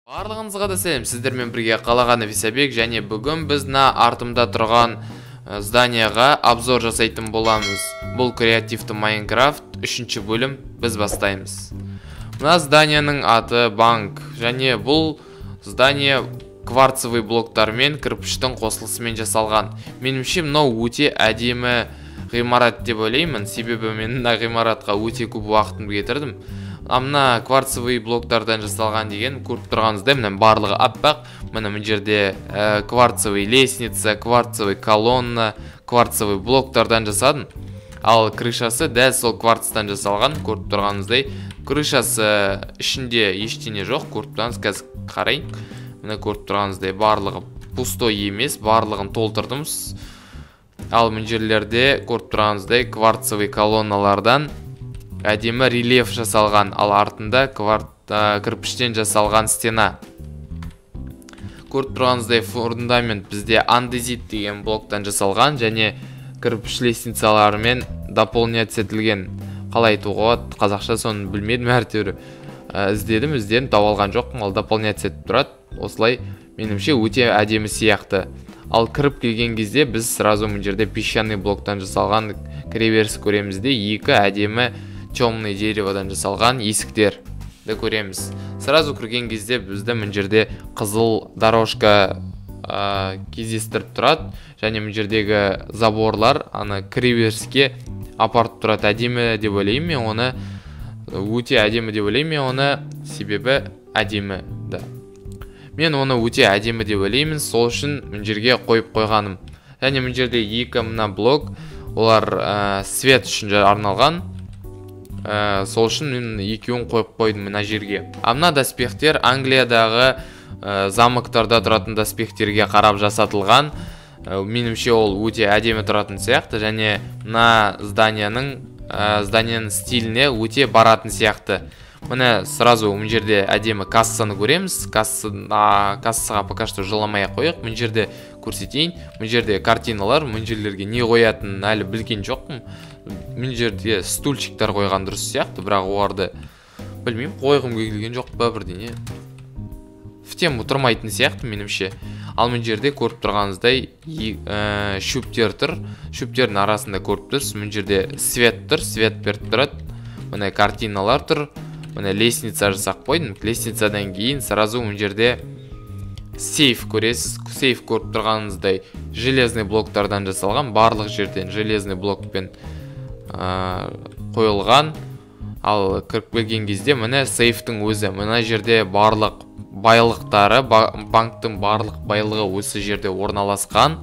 Барлығыңызға да сәлем, сіздермен бірге қалаған Висабек, және бүгін біз артымда тұрған зданияға обзор жасайтын боламыз. Бұл креативті Майнкрафт 3-ші бөлім, біз бастаймыз. Мына зданияның аты банк, және бұл здания кварцевый блоктармен кірпіштің қосылысымен жасалған. Меніңше мынау өте әдемі ғимарат деп ойлаймын, себебі мен мына ғимаратқа өте көп уақытымды кетірдім. Мына кварцевый блоктардан жасалған деген көріп тұрғаныңыздай, мына барлығы аппақ. Мына жерде кварцевый лестница, кварцевый колонна, кварцевый блоктардан жасадым. Ал крышасы дәл сол кварцтан жасалған, көріп тұрғаныңыздай. Крышасы ішінде ештеңе жоқ, көріп тұрғаныңыз, қазір қарайын. Мына көріп тұрғаныңыздай барлығы пустой емес, барлығын толтырдым. Ал жерлерде көріп тұрғаныңыздай кварцевый колонналардан әдемі рельеф жасалған, ал артында кірпіштен жасалған стена. Көріп тұрғаныңыздай фундамент бізде андезит деген блоктан жасалған, және кірпіш лестницаларымен дополняция етілген. Қалай айтуға қазақша соны білмедім, әртеуір іздедім, тауып алған жоқпын, ал дополняция етіп тұрады. Осылай меніңше өте әдемі сияқты. Ал кіріп келген кезде біз сразу жерде песчаный блоктан жасалған кіреберіс көреміз де, екі әдемі темный дереводан жасалған есіктерді көреміз. Сразу кірген кезде бізді жерде қызыл дорожка кездестіріп тұрады, және жердегі заборлар кіреберіске апарып тұрады. Әдемі деп ойлаймын мен оны, өте әдемі деп ойлаймын мен оны, себебі әдемі. Мен оны өте әдемі деп ойлаймын, сол үшін жерге қойып қойғаным. Және жерде екі мына блок, олар свет үшін арналған. Сол үшін мен екеуін қойып қойдым мына жерге. Мына доспехтер Англиядағы замоктарда тұратын доспехтерге қарап жасатылған. Меніңше ол өте әдемі тұратын сияқты, және мына зданияның стиліне өте баратын сияқты. Міне сразу жерде әдемі кассаны көреміз. Кассаға пока что жыламай қойық. Мен жерде көрсетейін. Мен жерде картиналар, мен жерлерге не қоятын әлі білген жоқпын. Мен жерде стульчиктар қойған дұрыс сияқты, бірақ оларды білмеймін, қойғым келген жоқ па бірдеңе. В тему тұрмайтын сияқты меніңше. Ал мен жерде көріп тұрғаныңыздай шөптер тұр. Шөптердің арасында көріп тұрсыз. Мен жерде свет тұр, свет беріп тұрады. Міне картиналар тұр. Міне лестница жасақ қойдым. Лестницадан кейін сразу мен жерде сейф көресіз. Сейф көріп тұрғаныңыздай железный блоктардан жасалған, барлық жерден железный блокпен қойылған. Ал кіріп келген кезде міне сейфтің өзі, мына жерде барлық байлықтары, банктың барлық байлығы осы жерде орналасқан.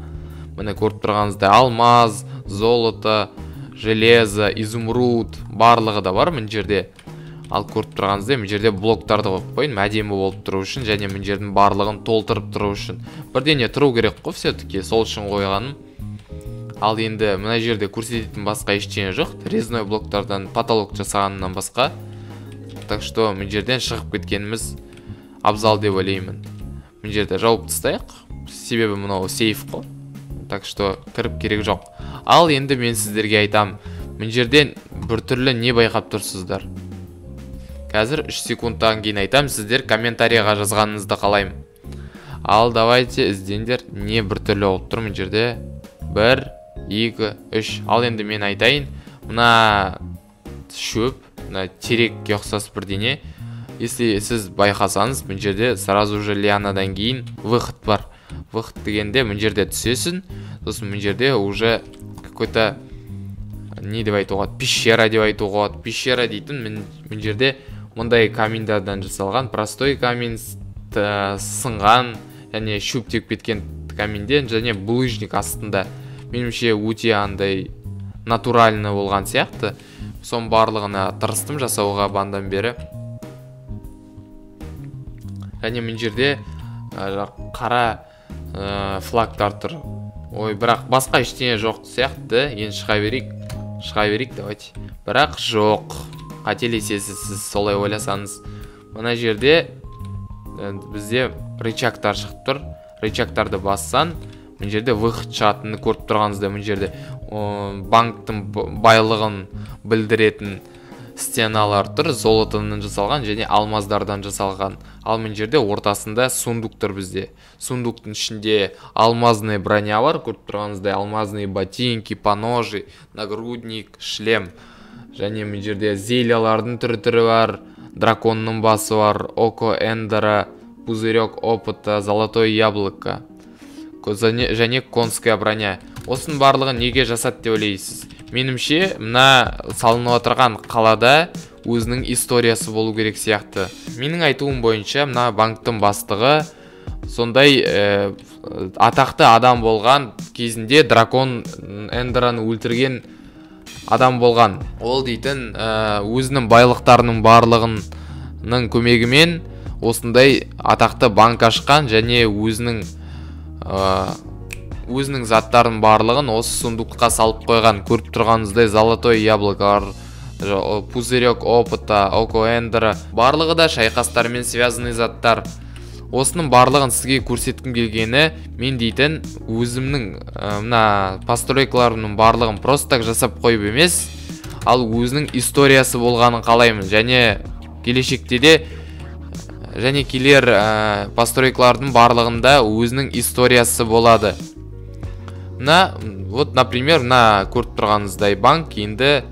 Міне көріп тұрғаныңыздай алмаз, золото, железо, изумруд барлығы да бар мен жерде. Ал көріп тұрғаныңыздай мен жерде блоктарды қойып қойдым, әдемі болып тұру үшін, және мен жердің барлығын толтырып тұру үшін. Бірдеңе тұру керек қой, все-таки сол үшін қойғаным. Ал енді мына жерде көрсететін басқа ештеңе жоқ, резной блоктардан потолок жасағаннан басқа. Так что мен жерден шығып кеткеніміз абзал деп ойлаймын. Мен жерде жауып тастайық, себебі мынау сейф қой. Так что кіріп керек жоқ. Ал енді мен сіздерге айтам, мен жерден біртүрлі не байқап тұрсыздар. Қазір 3 секундтан кейін айтам, сіздер комментарияға жазғаныңызды қалаймын. Ал давайте іздеңдер, не біртүрлі болып тұр мен жерде. 1, 2, 3. Ал енді мен айтайын, мына шөп, мына терекке ұқсас бірдеңе. Если сіз байқасаңыз, мен жерде сразу же лианадан кейін выход бар. Выход дегенде мен жерде түсесің, сосын мен жерде уже какой-то не деп айтуға, пещера деп айтуға. Пещера дейтін мен жерде мұндай каменьдардан жасалған, простой камень, сынған, және шөп тек кеткен каменьден, және булыжник астында. Меніңше өте андай натуральны болған сияқты. Сон барлығына тырыстым жасауға бандан бері. Және мен жерде қара флагтар тұр. Ой, бірақ басқа ештеңе жоқ сияқты. Енді шыға берейік, давайте. Бірақ жоқ. Қателесесіз, сіз солай ойласаңыз. Мына жерде бізде рычагтар шығып тұр. Рычагтарды бассан, мен жерде выход шығатынын көріп тұрғанызда, мен жерде банктың байлығын білдіретін стеналар тұр, золотадан жасалған және алмаздардан жасалған. Ал мен жерде ортасында сундук тұр бізде. Сундуктың ішінде алмазный броня бар, көріп тұрғаныңыздай алмазный ботинки, поножи, нагрудник, шлем. Және мен жерде зельялардың түрі бар, драконның басы бар, око эндера, пузырек опыта, золотое яблоко және конская броня. Осының барлығын неге жасады деп ойлайсыз? Менімше, мына салынып отырған қалада өзінің историясы болу керек сияқты. Менің айтуым бойынша, мына банктың бастығы сондай атақты адам болған кезінде дракон эндераны өлтірген адам болған. Ол дейтін өзінің байлықтарының барлығының көмегімен осындай атақты банк ашқан және өзінің заттарын барлығын осы сундукқа салып қойған. Көріп тұрғаныңыздай золотое яблоко, пузырек опыта, око эндера, барлығы да шайқастармен связанный заттар. Осының барлығын сізге көрсеткім келгені, мен дейтін өзімнің мына постройкаларымның барлығын просто так жасап қойып емес, ал өзінің историясы болғанын қалаймын. Және келешекте де және келер постройкалардың барлығында өзінің историясы болады. Вот, например, көріп тұрғаныңыздай банк енді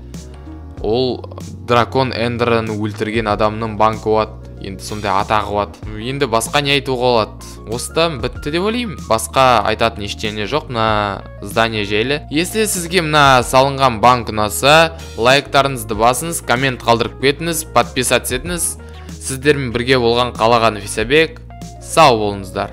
ол дракон эндераны өлтірген адамның банкі болады. Енді сондай атағы болады. Енді басқа не айтуға болады? Осыдан бітті деп ойлаймын. Басқа айтатын ештеңе жоқ мына здание жайлы. Если сізге мына салынған банк ұнаса, лайктарыңызды басыңыз, коммент қалдырып кетіңіз, подписаться етіңіз. Сіздермен бірге болған қалаған Висабек. Сау болыңыздар.